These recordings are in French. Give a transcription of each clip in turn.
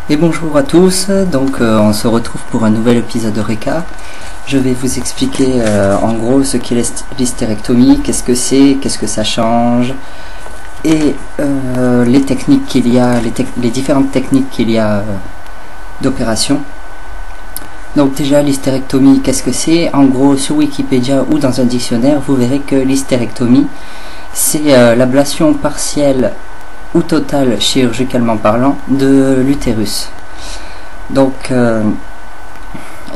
Et bonjour à tous, donc on se retrouve pour un nouvel épisode de Reka. Je vais vous expliquer en gros ce qu'est l'hystérectomie, qu'est-ce que c'est, qu'est-ce que ça change, et les techniques qu'il y a, les différentes techniques qu'il y a d'opération. Donc déjà l'hystérectomie, qu'est-ce que c'est? En gros sur Wikipédia ou dans un dictionnaire, vous verrez que l'hystérectomie, c'est l'ablation partielle ou totale, chirurgicalement parlant, de l'utérus. Donc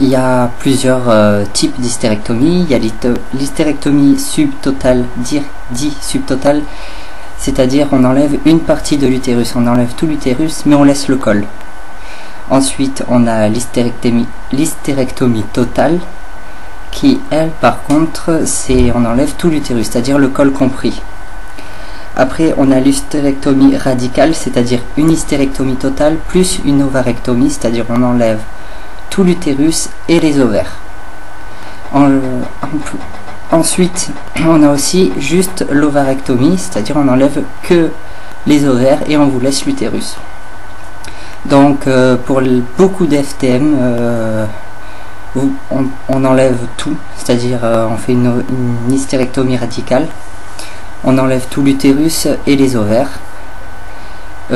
il y a plusieurs types d'hystérectomie. Il y a l'hystérectomie subtotale, dit subtotale, c'est-à-dire on enlève une partie de l'utérus, on enlève tout l'utérus mais on laisse le col. Ensuite on a l'hystérectomie totale qui elle par contre c'est on enlève tout l'utérus, c'est-à-dire le col compris. Après, on a l'hystérectomie radicale, c'est-à-dire une hystérectomie totale plus une ovarectomie, c'est-à-dire on enlève tout l'utérus et les ovaires. Ensuite, on a aussi juste l'ovarectomie, c'est-à-dire on enlève que les ovaires et on vous laisse l'utérus. Donc, pour beaucoup d'FTM, on enlève tout, c'est-à-dire on fait une hystérectomie radicale. On enlève tout l'utérus et les ovaires. C'est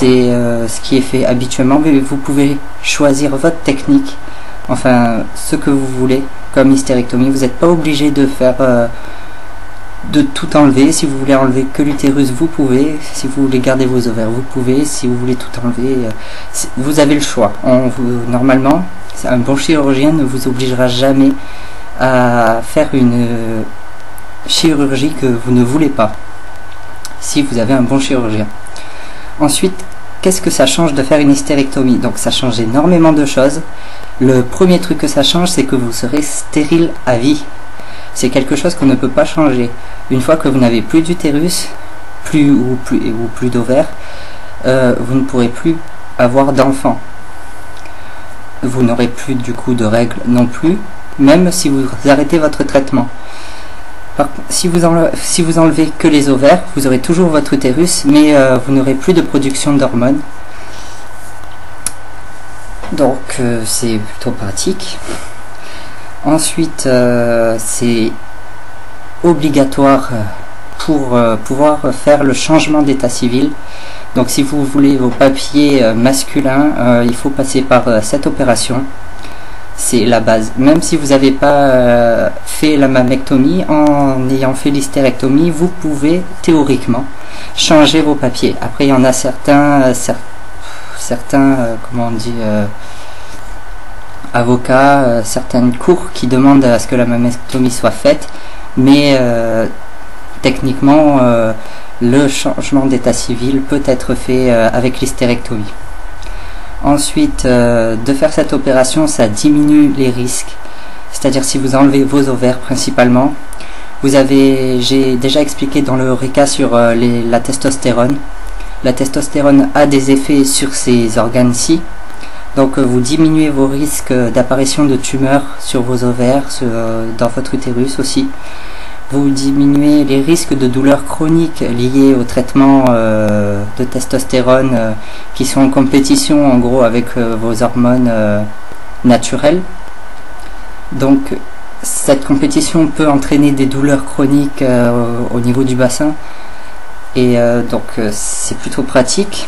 ce qui est fait habituellement, mais vous pouvez choisir votre technique, enfin ce que vous voulez comme hystérectomie. Vous n'êtes pas obligé de faire de tout enlever. Si vous voulez enlever que l'utérus, vous pouvez. Si vous voulez garder vos ovaires, vous pouvez. Si vous voulez tout enlever, vous avez le choix. Normalement, un bon chirurgien ne vous obligera jamais à faire une chirurgie que vous ne voulez pas, si vous avez un bon chirurgien. Ensuite, qu'est-ce que ça change de faire une hystérectomie? Donc ça change énormément de choses. Le premier truc que ça change, c'est que vous serez stérile à vie. C'est quelque chose qu'on ne peut pas changer. Une fois que vous n'avez plus d'utérus, plus d'ovaires, vous ne pourrez plus avoir d'enfants. Vous n'aurez plus du coup de règles non plus, même si vous arrêtez votre traitement. Si vous enlevez que les ovaires, vous aurez toujours votre utérus, mais vous n'aurez plus de production d'hormones. Donc c'est plutôt pratique. Ensuite, c'est obligatoire pour pouvoir faire le changement d'état civil. Donc si vous voulez vos papiers masculins, il faut passer par cette opération. C'est la base. Même si vous n'avez pas fait la mammectomie, en ayant fait l'hystérectomie, vous pouvez théoriquement changer vos papiers. Après, il y en a certains comment on dit, avocats, certaines cours qui demandent à ce que la mammectomie soit faite, mais techniquement, le changement d'état civil peut être fait avec l'hystérectomie. Ensuite, de faire cette opération, ça diminue les risques. C'est-à-dire si vous enlevez vos ovaires principalement, j'ai déjà expliqué dans le Reka sur la testostérone. La testostérone a des effets sur ces organes-ci. Donc vous diminuez vos risques d'apparition de tumeurs sur vos ovaires, dans votre utérus aussi. Vous diminuez les risques de douleurs chroniques liées au traitement de testostérone qui sont en compétition en gros avec vos hormones naturelles. Donc cette compétition peut entraîner des douleurs chroniques au niveau du bassin et donc c'est plutôt pratique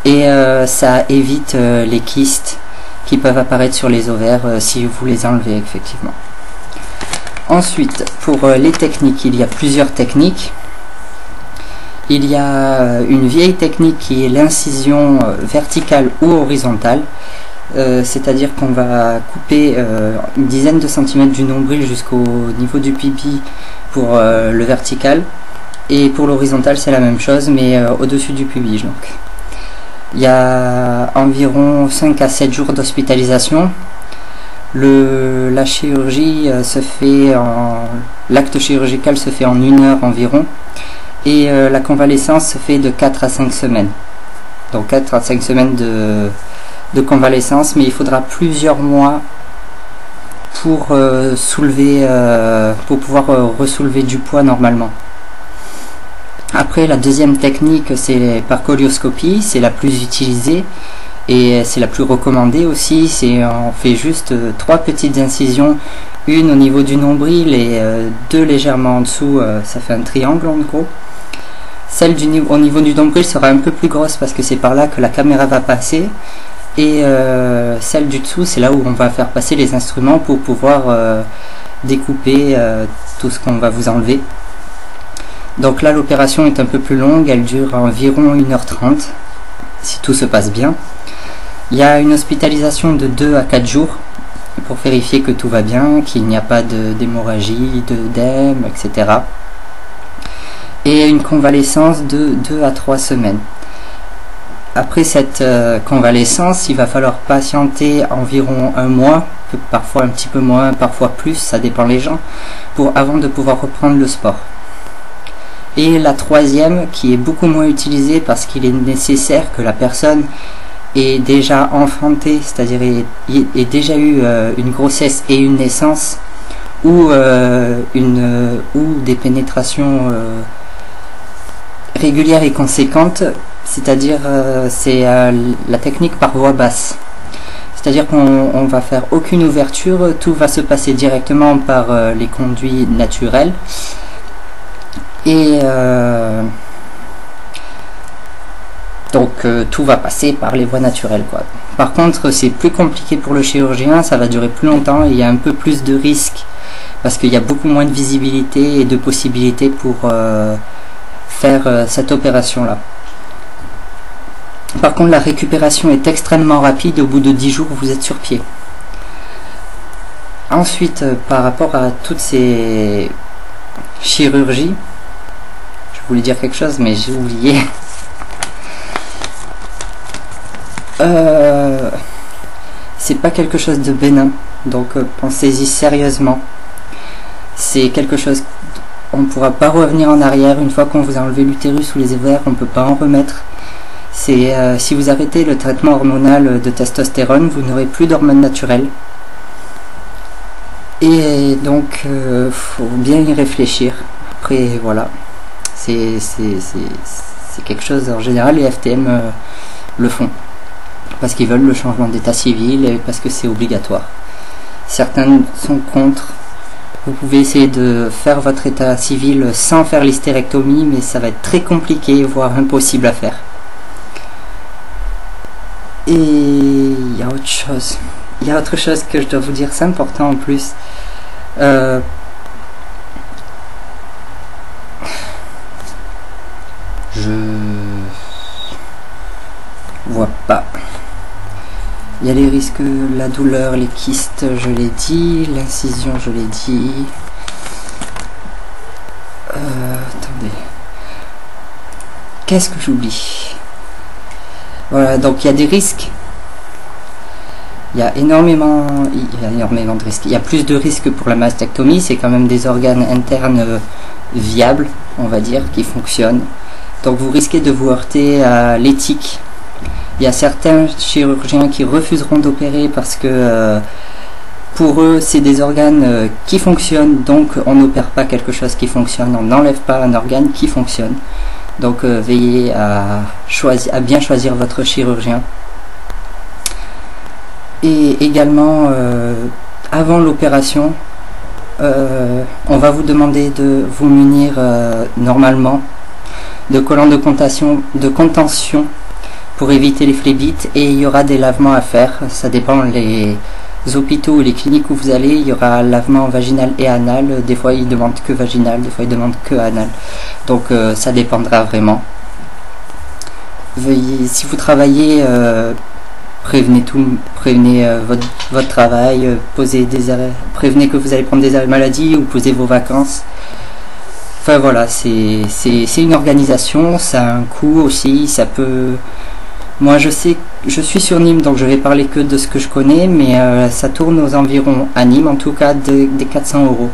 et ça évite les kystes qui peuvent apparaître sur les ovaires si vous les enlevez effectivement. Ensuite, pour les techniques, il y a plusieurs techniques. Il y a une vieille technique qui est l'incision verticale ou horizontale. C'est-à-dire qu'on va couper une dizaine de centimètres du nombril jusqu'au niveau du pipi pour le vertical. Et pour l'horizontal, c'est la même chose, mais au-dessus du pubis. Donc. Il y a environ 5 à 7 jours d'hospitalisation. La chirurgie se fait l'acte chirurgical se fait en 1 heure environ et la convalescence se fait de 4 à 5 semaines. Donc 4 à 5 semaines de convalescence, mais il faudra plusieurs mois pour pour pouvoir ressoulever du poids normalement. Après, la deuxième technique, c'est par colioscopie, c'est la plus utilisée et c'est la plus recommandée aussi. On fait juste 3 petites incisions, une au niveau du nombril et 2 légèrement en dessous, ça fait un triangle en gros. Celle au niveau du nombril sera un peu plus grosse parce que c'est par là que la caméra va passer, et celle du dessous, c'est là où on va faire passer les instruments pour pouvoir découper tout ce qu'on va vous enlever. Donc là, l'opération est un peu plus longue, elle dure environ 1h30 si tout se passe bien. Il y a une hospitalisation de 2 à 4 jours pour vérifier que tout va bien, qu'il n'y a pas d'hémorragie, d'œdème, etc. Et une convalescence de 2 à 3 semaines. Après cette convalescence, il va falloir patienter environ 1 mois, parfois un petit peu moins, parfois plus, ça dépend des gens, avant de pouvoir reprendre le sport. Et la troisième, qui est beaucoup moins utilisée parce qu'il est nécessaire que la personne ait déjà enfanté, c'est-à-dire ait déjà eu une grossesse et une naissance, ou des pénétrations régulières et conséquentes, c'est-à-dire c'est la technique par voie basse. C'est-à-dire qu'on va faire aucune ouverture, tout va se passer directement par les conduits naturels. Et donc tout va passer par les voies naturelles, quoi. Par contre, c'est plus compliqué pour le chirurgien, ça va durer plus longtemps et il y a un peu plus de risques parce qu'il y a beaucoup moins de visibilité et de possibilités pour faire cette opération-là. Par contre, la récupération est extrêmement rapide, au bout de 10 jours, vous êtes sur pied. Ensuite, par rapport à toutes ces chirurgies, je voulais dire quelque chose, mais j'ai oublié. C'est pas quelque chose de bénin, donc pensez-y sérieusement. C'est quelque chose, on ne pourra pas revenir en arrière. Une fois qu'on vous a enlevé l'utérus ou les ovaires, on ne peut pas en remettre. C'est si vous arrêtez le traitement hormonal de testostérone, vous n'aurez plus d'hormones naturelles. Et donc, faut bien y réfléchir. Après, voilà. C'est quelque chose, en général, les FTM le font. Parce qu'ils veulent le changement d'état civil et parce que c'est obligatoire. Certains sont contre. Vous pouvez essayer de faire votre état civil sans faire l'hystérectomie, mais ça va être très compliqué, voire impossible à faire. Et il y a autre chose. Il y a autre chose que je dois vous dire, c'est important en plus. Je vois pas. Il y a les risques, la douleur, les kystes, je l'ai dit, l'incision, je l'ai dit. Attendez. Qu'est-ce que j'oublie? Voilà, donc il y a des risques. Il y a énormément de risques. Il y a plus de risques pour la mastectomie, c'est quand même des organes internes viables, on va dire, qui fonctionnent. Donc vous risquez de vous heurter à l'éthique. Il y a certains chirurgiens qui refuseront d'opérer parce que pour eux c'est des organes qui fonctionnent, donc on n'opère pas quelque chose qui fonctionne, on n'enlève pas un organe qui fonctionne. Donc veillez à bien choisir votre chirurgien. Et également avant l'opération, on va vous demander de vous munir normalement de collants de contention pour éviter les phlébites, et il y aura des lavements à faire. Ça dépend les hôpitaux ou les cliniques où vous allez, il y aura lavement vaginal et anal. Des fois ils demandent que vaginal, des fois ils demandent que anal. Donc ça dépendra vraiment. Veuillez, si vous travaillez, prévenez votre travail, posez des arrêts, prévenez que vous allez prendre des arrêts maladie ou posez vos vacances. Enfin voilà, c'est une organisation, ça a un coût aussi, ça peut... Moi je sais, je suis sur Nîmes, donc je vais parler que de ce que je connais, mais ça tourne aux environs, à Nîmes en tout cas, des 400 €.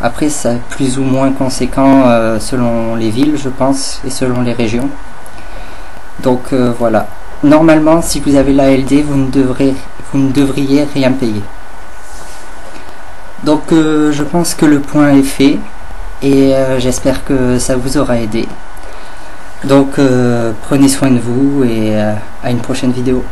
Après c'est plus ou moins conséquent selon les villes je pense, et selon les régions. Donc voilà, normalement si vous avez l'ALD, vous ne devriez rien payer. Donc je pense que le point est fait. et j'espère que ça vous aura aidé. Donc prenez soin de vous et à une prochaine vidéo.